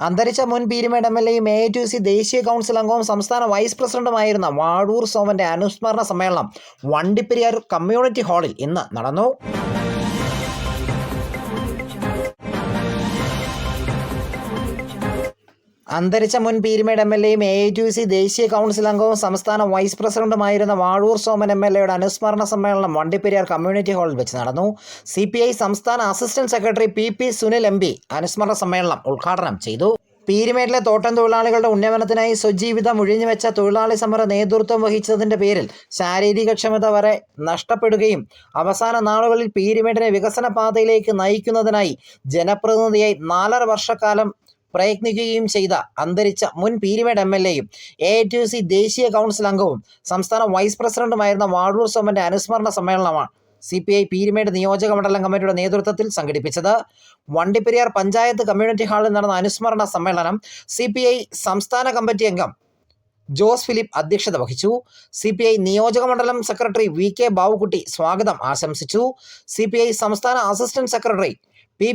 അന്തരിച്ച മുൻ പീരുമേട് എം.എൽ.എയും എ.ഐ.ടി.യു.സി ദേശീയ കൗൺസിൽ അംഗവും സംസ്ഥാന വൈസ് പ്രസിഡന്റുമായിരുന്ന വാഴൂർ സോമന്റെ അനുസ്മരണ സമ്മേളനം വണ്ടിപ്പെരിയാർ കമ്മ്യൂണിറ്റി ഹാളിൽ ഇന്ന് നടന്നു. അന്തരിച്ച മുൻ പീരുമേട് എം.എൽ.എയും എ.ഐ.ടി.യു.സി ദേശീയ കൗൺസിൽ അംഗവും സംസ്ഥാന വൈസ് പ്രസിഡന്റുമായിരുന്ന വാഴൂർ സോമൻ എം.എൽ.എയുടെ അനുസ്മരണ സമ്മേളനം വണ്ടിപ്പെരിയാർ കമ്മ്യൂണിറ്റി ഹാളിൽ വെച്ച് നടന്നു. CPI സംസ്ഥാന assistant secretary P. Sunil MP അനുസ്മരണ സമ്മേളനം ഉദ്ഘാടനം ചെയ്തു. പീരുമേട്ടിലെ തോട്ടം തൊഴിലാളികളുടെ ഉന്നമനത്തിനായി സ്വജീവിതം ഉഴിഞ്ഞുവെച്ച തൊഴിലാളി സമര നേതൃത്വം വഹിച്ചതിൻ്റെ പേരിൽ ശാരീരികക്ഷമത വരെ നഷ്ടപ്പെടുകയും അവസാന നാളുകളിൽ പീരുമേട്ടിനെ വികസന പാതയിലേക്ക് നയിക്കുന്നതിനായി ജനപ്രതിനിധിയായി 4.5 വർഷക്കാലം പ്രയത്നിക്കുകയും ചെയ്ത അന്തരിച്ച മുൻ പീരുമേട് എം.എൽ.എയും എ.ഐ.ടി.യു.സി ദേശീയ കൗൺസിൽ അംഗവും സംസ്ഥാന വൈസ് പ്രസിഡന്റുമായിരുന്ന വാഴൂർ സോമന്റെ അനുസ്മരണ സമ്മേളനമാണ് CPI പീരുമേട് നിയോജക മണ്ഡലം കമ്മിറ്റിയുടെ നേതൃത്വത്തിൽ സംഘടിപ്പിച്ചത്. വണ്ടിപ്പെരിയാർ പഞ്ചായത്ത് കമ്മ്യൂണിറ്റി ഹാളിൽ നടന്ന അനുസ്മരണ സമ്മേളനം CPI സംസ്ഥാന കമ്മിറ്റി അംഗം ജോസ് ഫിലിപ്പ് അധ്യക്ഷത വഹിച്ചു. CPI നിയോജക മണ്ഡലം സെക്രട്ടറി VK ബാവുക്കുട്ടി സ്വാഗതം ആശംസിച്ചു. CPI സംസ്ഥാന assistant secretary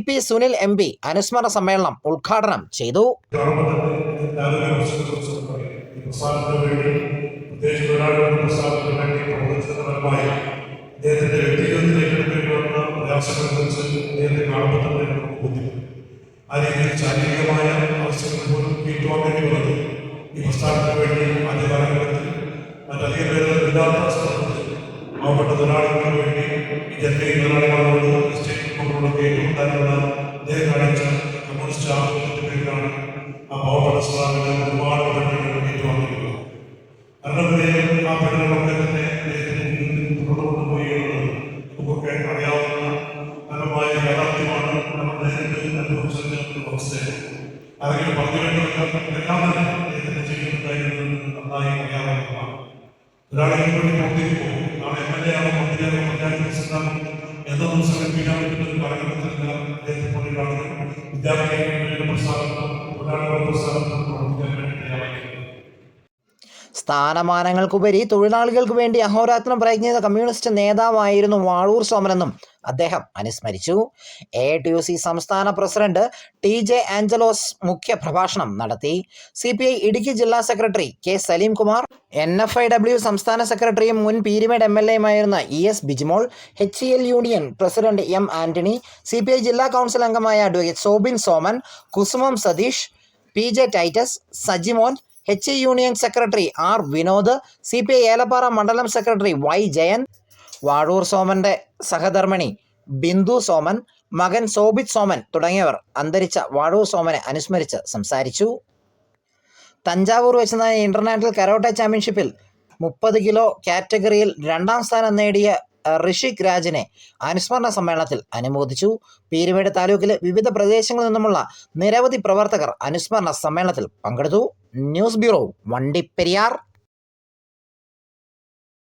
P. Sunil MP അനുസ്മരണ സമ്മേളനം ഉദ്ഘാടനം ചെയ്തു. അദ്ദേഹത്തിന്റെ വ്യക്തിഗതത്തിലേക്ക് വന്ന പ്രയാസങ്ങളെക്കുറിച്ച് അദ്ദേഹത്തെ കാണുമ്പോൾ തന്നെ നമുക്ക് ബുദ്ധിമുട്ട്. ആ രീതിയിൽ ശാരീരികമായ ആവശ്യങ്ങൾ പോലും ഏറ്റുവാങ്ങേണ്ടി വന്നത് ഈ പ്രസ്ഥാനത്തിന് വേണ്ടി ആദ്യകാലഘട്ടത്തിൽ മറ്റധികം പേര് ഇല്ലാത്ത സ്ഥലത്ത് പാവപ്പെട്ട തൊഴിലാളികൾക്ക് വേണ്ടി ഈ ജനകീയ തൊഴിലാളികളോട് സ്റ്റേറ്റ് കൊണ്ടുള്ളൊക്കെ ഏറ്റുമുട്ടാനുള്ള അദ്ദേഹം കാണിച്ച കമ്മ്യൂണിസ്റ്റ് ആഹ്വാനത്തിന്റെ പേരിലാണ് ആ പാവപ്പെട്ട സ്ഥാപനങ്ങൾ ഒരുപാട് പഠനങ്ങൾ ഏറ്റുവാങ്ങിയിരിക്കുന്നത്. ഭരണപരയും ആ പഠനങ്ങളൊക്കെ തന്നെ നമുക്കൊക്കെ അറിയാവുന്ന ഫലമായ യാഥാർത്ഥ്യമാണ് നമ്മൾ നേരിട്ട് അനുഭവിച്ചതിന്റെ അവസ്ഥ. ആരെങ്കിലും പറഞ്ഞു വേണ്ടതെല്ലാം തന്നെ അദ്ദേഹത്തിന്റെ ജീവിതത്തിലുണ്ടായിരുന്നത് നന്നായി അറിയാവുന്നതാണ്. ഒരാളെയും വേണ്ടി പ്രവർത്തിക്കുമ്പോൾ നാളെ MLA ആണോ മന്ത്രിയാണോ പഞ്ചായത്ത് പ്രസിഡന്റാണോ എന്നൊന്നും സങ്കല്പിക്കാൻ പറ്റുന്ന കാലഘട്ടത്തിലല്ല അദ്ദേഹത്തെ പോലെയുള്ള ആളുകൾ വിദ്യാർത്ഥികളുടെ പ്രസ്ഥാനത്തിനും തൊഴിലാളികളുടെ പ്രസ്ഥാനത്തിനും പ്രവർത്തിക്കാൻ വേണ്ടി തയ്യാറായിരിക്കുന്നത്. സ്ഥാനമാനങ്ങൾക്കുപരി തൊഴിലാളികൾക്ക് വേണ്ടി അഹോരാത്രം പ്രയത്നിച്ച കമ്മ്യൂണിസ്റ്റ് നേതാവായിരുന്നു വാഴൂർ സോമനെന്നും അദ്ദേഹം അനുസ്മരിച്ചു. എ.ഐ.ടി.യു.സി സംസ്ഥാന പ്രസിഡന്റ് TJ ആഞ്ചലോസ് മുഖ്യ പ്രഭാഷണം നടത്തി. CPI ഇടുക്കി ജില്ലാ സെക്രട്ടറി K. സലീംകുമാർ, NFIW സംസ്ഥാന സെക്രട്ടറിയും മുൻ പീരുമേട് എം.എൽ.എയുമായിരുന്ന ES Bijimol, HCL union president M. Antony, CPI ജില്ലാ കൗൺസിൽ അംഗമായ advocate Sobin Soman, Kusumam Satheesh, PJ Titus, Sajimon, HI union secretary R. Vinod, CPI Elappara മണ്ഡലം സെക്രട്ടറി Y. ജയൻ, വാഴൂർ സോമന്റെ സഹധർമ്മിണി ബിന്ദു സോമൻ, മകൻ സോബിത് സോമൻ തുടങ്ങിയവർ അന്തരിച്ച വാഴൂർ സോമനെ അനുസ്മരിച്ച് സംസാരിച്ചു. തഞ്ചാവൂർ വെച്ച് നടന്ന ഇന്റർനാഷണൽ കരോട്ടെ ചാമ്പ്യൻഷിപ്പിൽ 30 കിലോ കാറ്റഗറിയിൽ 2ാം സ്ഥാനം നേടിയ ഋഷിക് രാജിനെ അനുസ്മരണ സമ്മേളനത്തിൽ അനുമോദിച്ചു. പീരുമേട് താലൂക്കിലെ വിവിധ പ്രദേശങ്ങളിൽ നിന്നുമുള്ള നിരവധി പ്രവർത്തകർ അനുസ്മരണ സമ്മേളനത്തിൽ പങ്കെടുത്തു. News bureau, Vandiperiyar.